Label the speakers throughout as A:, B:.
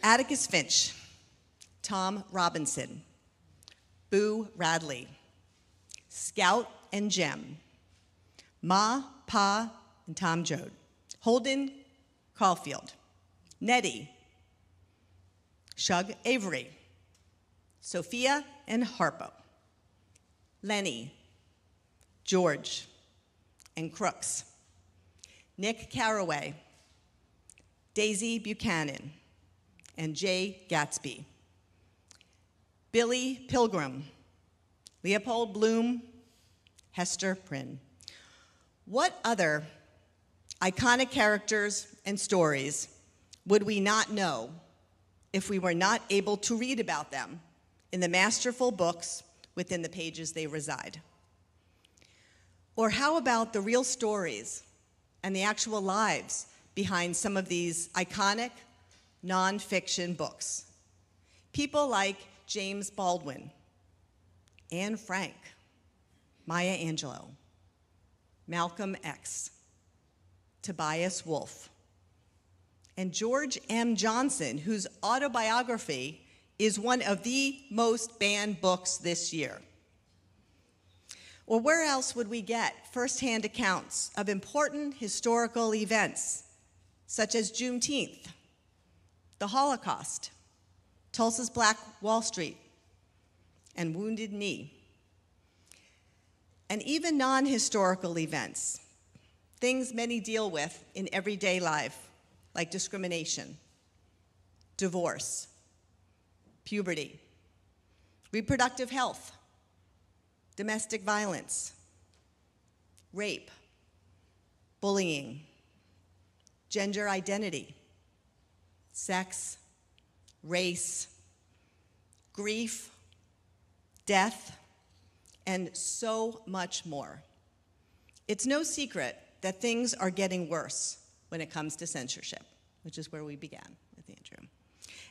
A: Atticus Finch, Tom Robinson, Boo Radley, Scout and Jem, Ma, Pa, and Tom Joad, Holden Caulfield, Nettie, Shug Avery, Sophia and Harpo, Lenny, George, and Crooks, Nick Carraway, Daisy Buchanan, and Jay Gatsby, Billy Pilgrim, Leopold Bloom, Hester Prynne. What other iconic characters and stories would we not know if we were not able to read about them in the masterful books within the pages they reside? Or how about the real stories and the actual lives behind some of these iconic nonfiction books? People like James Baldwin, Anne Frank, Maya Angelou, Malcolm X, Tobias Wolff, and George M. Johnson, whose autobiography is one of the most banned books this year. Or where else would we get firsthand accounts of important historical events, such as Juneteenth, the Holocaust, Tulsa's Black Wall Street, and Wounded Knee, and even non-historical events, things many deal with in everyday life, like discrimination, divorce, puberty, reproductive health, domestic violence, rape, bullying, gender identity, sex, race, grief, death, and so much more. It's no secret that things are getting worse when it comes to censorship, which is where we began with Andrew.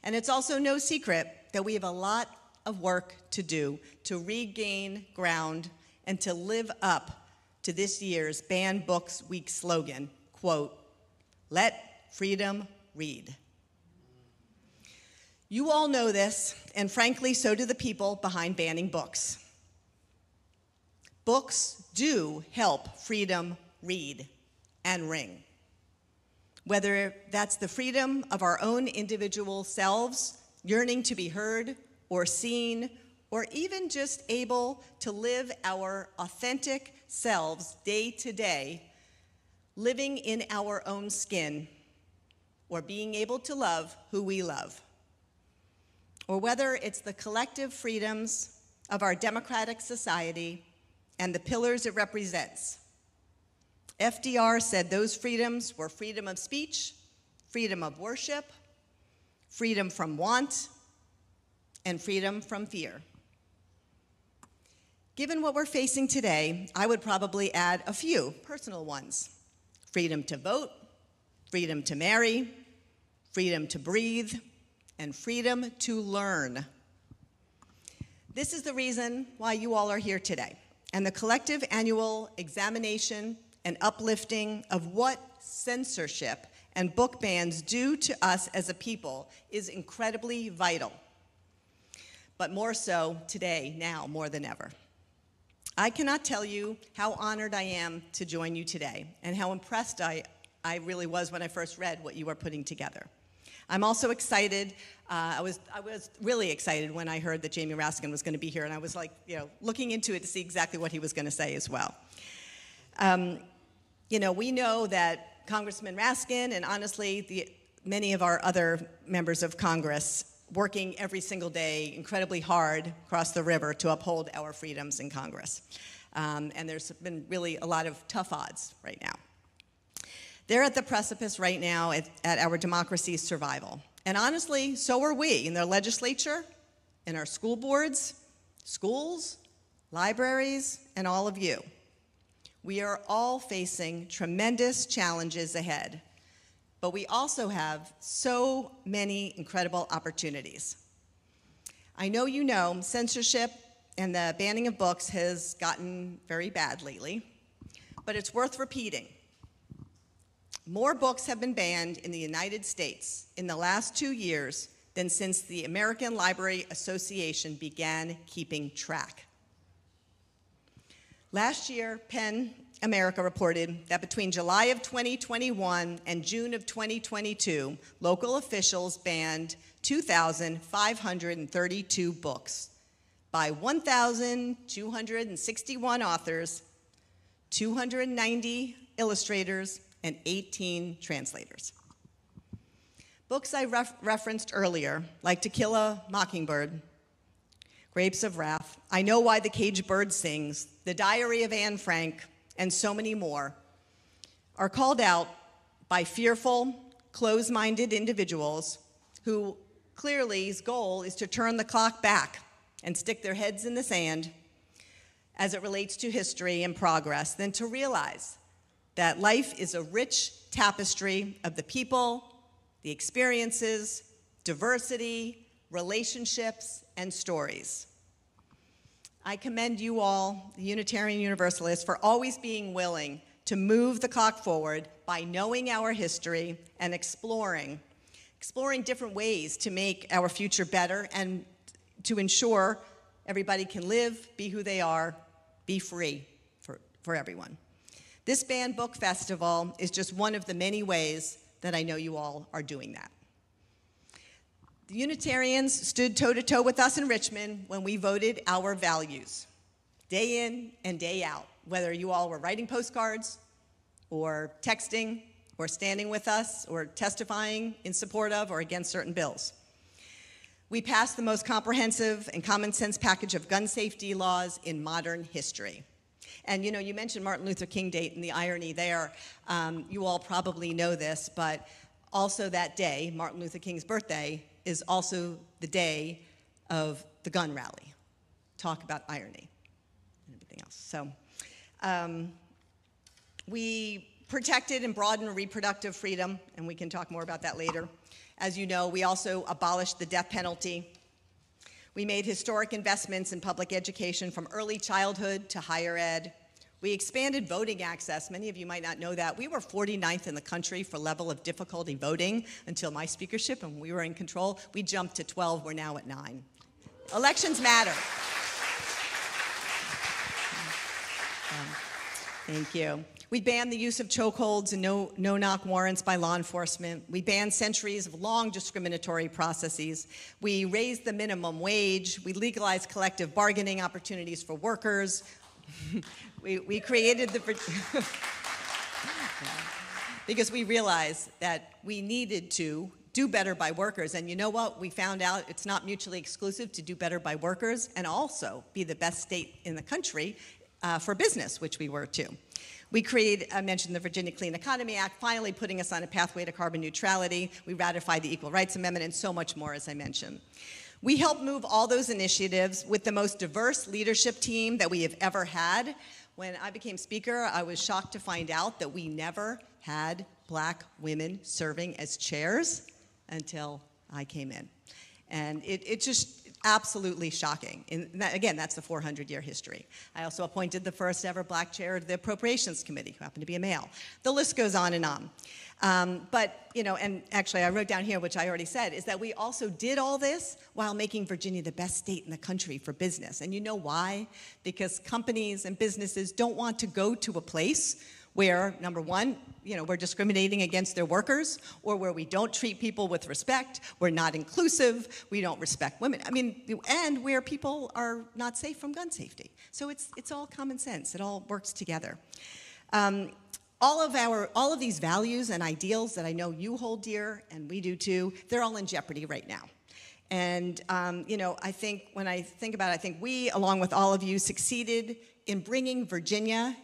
A: And it's also no secret that we have a lot of work to do to regain ground and to live up to this year's Banned Books Week slogan, quote, "Let freedom read." You all know this, and frankly, so do the people behind banning books. Books do help freedom read and ring. Whether that's the freedom of our own individual selves, yearning to be heard or seen, or even just able to live our authentic selves day to day, living in our own skin, or being able to love who we love. Or whether it's the collective freedoms of our democratic society and the pillars it represents. FDR said those freedoms were freedom of speech, freedom of worship, freedom from want, and freedom from fear. Given what we're facing today, I would probably add a few personal ones: freedom to vote, freedom to marry, freedom to breathe, and freedom to learn. This is the reason why you all are here today, and the collective annual examination and uplifting of what censorship and book bans do to us as a people is incredibly vital, but more so today, now more than ever. I cannot tell you how honored I am to join you today and how impressed I really was when I first read what you were putting together. I'm also excited. I was really excited when I heard that Jamie Raskin was going to be here, and I was like, looking into it to see exactly what he was going to say as well. We know that Congressman Raskin and honestly many of our other members of Congress working every single day incredibly hard across the river to uphold our freedoms in Congress. And there's been really a lot of tough odds right now. They're at the precipice right now at our democracy's survival. And honestly, so are we in their legislature, in our school boards, schools, libraries, and all of you. We are all facing tremendous challenges ahead, but we also have so many incredible opportunities. I know you know censorship and the banning of books has gotten very bad lately, but it's worth repeating. More books have been banned in the United States in the last 2 years than since the American Library Association began keeping track. Last year, PEN America reported that between July of 2021 and June of 2022, local officials banned 2,532 books by 1,261 authors, 290 illustrators, and 18 translators. Books I referenced earlier, like To Kill a Mockingbird, Grapes of Wrath, I Know Why the Caged Bird Sings, The Diary of Anne Frank, and so many more, are called out by fearful, closed-minded individuals who clearly's goal is to turn the clock back and stick their heads in the sand as it relates to history and progress, than to realize that life is a rich tapestry of the people, the experiences, diversity, relationships, and stories. I commend you all, the Unitarian Universalists, for always being willing to move the clock forward by knowing our history and exploring different ways to make our future better and to ensure everybody can live, be who they are, be free for everyone. This Banned Book Festival is just one of the many ways that I know you all are doing that. The Unitarians stood toe-to-toe with us in Richmond when we voted our values, day in and day out, whether you all were writing postcards or texting or standing with us or testifying in support of or against certain bills. We passed the most comprehensive and common sense package of gun safety laws in modern history. And you know, you mentioned Martin Luther King Day and the irony there. You all probably know this, but also that day, Martin Luther King's birthday, is also the day of the gun rally. Talk about irony and everything else. So we protected and broadened reproductive freedom, and we can talk more about that later. As you know, we also abolished the death penalty. We made historic investments in public education from early childhood to higher ed. We expanded voting access. Many of you might not know that. We were 49th in the country for level of difficulty voting until my speakership, and when we were in control. We jumped to 12. We're now at 9. Elections matter. Thank you. We banned the use of chokeholds and no-knock warrants by law enforcement. We banned centuries of long discriminatory processes. We raised the minimum wage. We legalized collective bargaining opportunities for workers. We created the... because we realized that we needed to do better by workers. And you know what? We found out it's not mutually exclusive to do better by workers and also be the best state in the country for business, which we were too. We created, I mentioned the Virginia Clean Economy Act, finally putting us on a pathway to carbon neutrality. We ratified the Equal Rights Amendment and so much more, as I mentioned. We helped move all those initiatives with the most diverse leadership team that we have ever had. When I became speaker, I was shocked to find out that we never had black women serving as chairs until I came in. And it's just absolutely shocking. And that, again, that's the 400-year history. I also appointed the first ever black chair of the Appropriations Committee, who happened to be a male. The list goes on and on. But, you know, and actually I wrote down here, which I already said, is that we also did all this while making Virginia the best state in the country for business. And you know why? Because companies and businesses don't want to go to a place where, number one, you know, we're discriminating against their workers, or where we don't treat people with respect, we're not inclusive, we don't respect women. I mean, and where people are not safe from gun safety. So it's all common sense. It all works together. All of these values and ideals that I know you hold dear, and we do too, they're all in jeopardy right now. And, you know, I think when I think about it, I think we, along with all of you, succeeded in bringing Virginia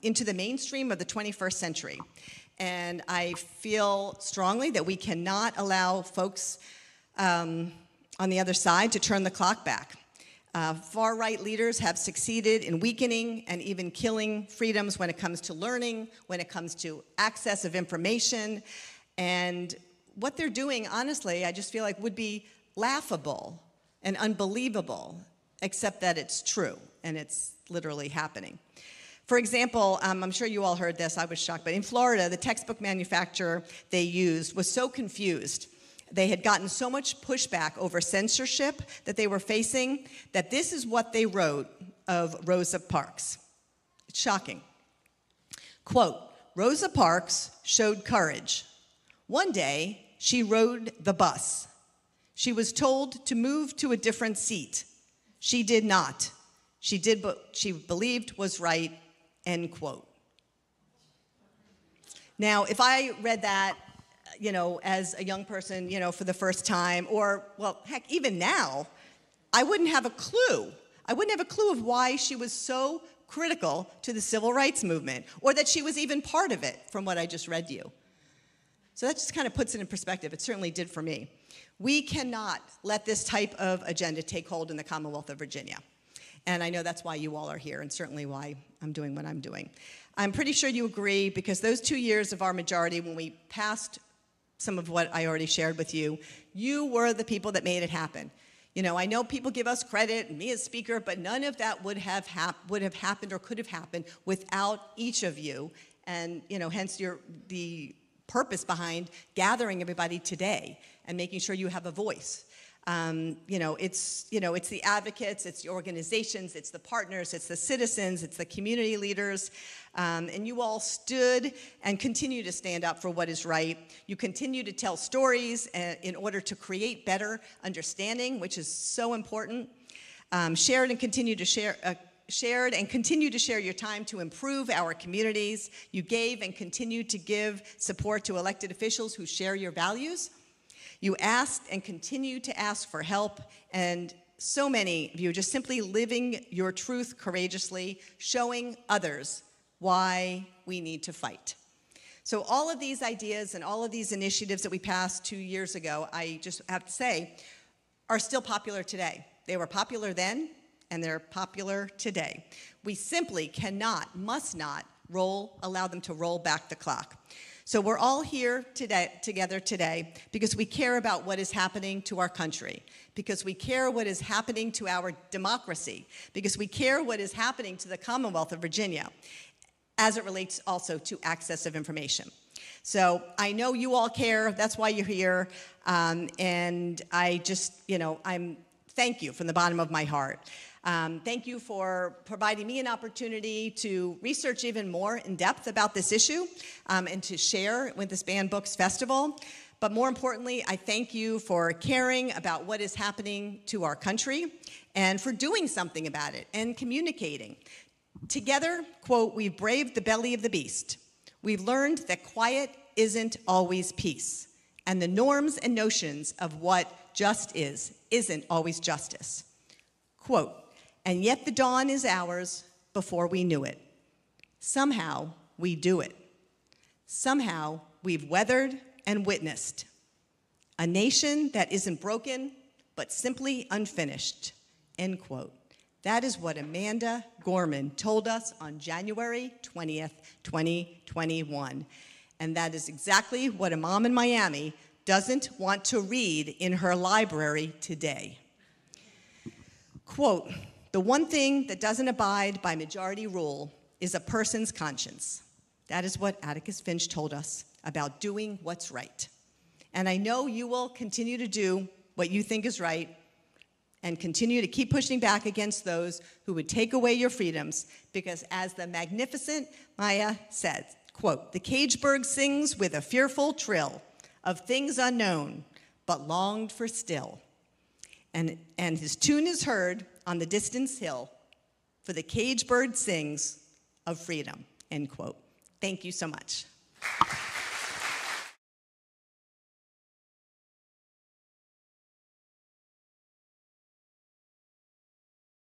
A: into the mainstream of the 21st century. And I feel strongly that we cannot allow folks on the other side to turn the clock back. Far-right leaders have succeeded in weakening and even killing freedoms when it comes to learning, when it comes to access of information. And what they're doing, honestly, I just feel like would be laughable and unbelievable, except that it's true and it's literally happening. For example, I'm sure you all heard this, I was shocked, but in Florida, the textbook manufacturer they used was so confused they had gotten so much pushback over censorship that they were facing that this is what they wrote of Rosa Parks. It's shocking. Quote, Rosa Parks showed courage. One day, she rode the bus. She was told to move to a different seat. She did not. She did what she believed was right, end quote. Now, if I read that, as a young person, for the first time, or, well, heck, even now, I wouldn't have a clue. I wouldn't have a clue of why she was so critical to the civil rights movement, or that she was even part of it, from what I just read to you. So that just kind of puts it in perspective. It certainly did for me. We cannot let this type of agenda take hold in the Commonwealth of Virginia. And I know that's why you all are here, and certainly why I'm doing what I'm doing. I'm pretty sure you agree, because those 2 years of our majority, when we passed some of what I already shared with you, you were the people that made it happen. I know people give us credit, and me as speaker, but none of that would have happened or could have happened without each of you, and hence the purpose behind gathering everybody today and making sure you have a voice. It's the advocates, it's the organizations, it's the partners, it's the citizens, it's the community leaders, and you all stood and continue to stand up for what is right. You continue to tell stories in order to create better understanding, which is so important. Shared and continue to share your time to improve our communities. You gave and continue to give support to elected officials who share your values. You asked and continue to ask for help, and so many of you just simply living your truth courageously, showing others why we need to fight. So all of these ideas and all of these initiatives that we passed 2 years ago, I just have to say, are still popular today. They were popular then, and they're popular today. We simply must not allow them to roll back the clock. So we're all here together today because we care about what is happening to our country, because we care what is happening to our democracy, because we care what is happening to the Commonwealth of Virginia, as it relates also to access of information. So I know you all care, that's why you're here, and I just, thank you from the bottom of my heart. Thank you for providing me an opportunity to research even more in depth about this issue and to share with this Banned Books Festival. But more importantly, I thank you for caring about what is happening to our country and for doing something about it and communicating. Together, quote, we've braved the belly of the beast. We've learned that quiet isn't always peace, and the norms and notions of what just isn't always justice. Quote, and yet the dawn is ours before we knew it. Somehow we do it. Somehow we've weathered and witnessed a nation that isn't broken, but simply unfinished, end quote. That is what Amanda Gorman told us on January 20th, 2021. And that is exactly what a mom in Miami doesn't want to read in her library today. Quote, the one thing that doesn't abide by majority rule is a person's conscience. That is what Atticus Finch told us about doing what's right. And I know you will continue to do what you think is right and continue to keep pushing back against those who would take away your freedoms, because as the magnificent Maya said, quote, the cage bird sings with a fearful trill of things unknown, but longed for still. And his tune is heard on the distant hill, for the cage bird sings of freedom, end quote. Thank you so much.